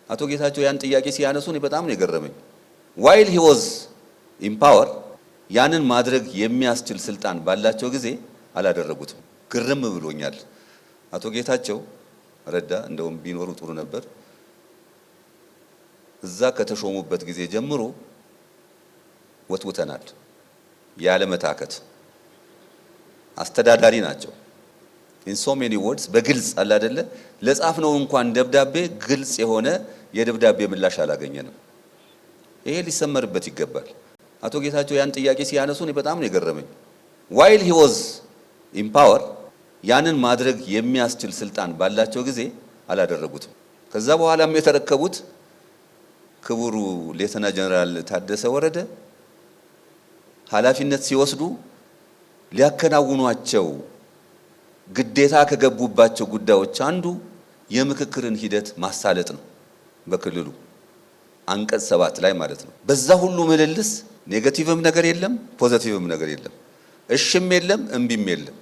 አቶ ጌታቸው ያን ጥያቄ ሲያነሱ እኔ በጣም ነው የገረመኝ። ዋይል ሂ ዋዝ ኢን ፓወር ያንን ማድረግ የሚያስችል ስልጣን ባላቸው ጊዜ አላደረጉትም። ግርም ብሎኛል። አቶ ጌታቸው ረዳ እንደውም ቢኖሩ ጥሩ ነበር። እዛ ከተሾሙበት ጊዜ ጀምሮ ወትውተናል ያለ መታከት። አስተዳዳሪ ናቸው። in so many words በግልጽ አለ አይደለ ለጻፍነው እንኳን ደብዳቤ ግልጽ የሆነ የደብዳቤ ምላሽ አላገኘንም። ይሄ ሊሰመርበት ይገባል። አቶ ጌታቸው ያን ጥያቄ ሲያነሱ እኔ በጣም ነው የገረመኝ። while he was in power ያንን ማድረግ የሚያስችል ስልጣን ባላቸው ጊዜ አላደረጉትም። ከዛ በኋላም የተረከቡት ክቡሩ ሌተና ጀነራል ታደሰ ወረደ ኃላፊነት ሲወስዱ ሊያከናውኗቸው ግዴታ ከገቡባቸው ጉዳዮች አንዱ የምክክርን ሂደት ማሳለጥ ነው። በክልሉ አንቀጽ 7 ላይ ማለት ነው። በዛ ሁሉ ምልልስ ኔጋቲቭም ነገር የለም፣ ፖዚቲቭም ነገር የለም፣ እሽም የለም፣ እምቢም የለም።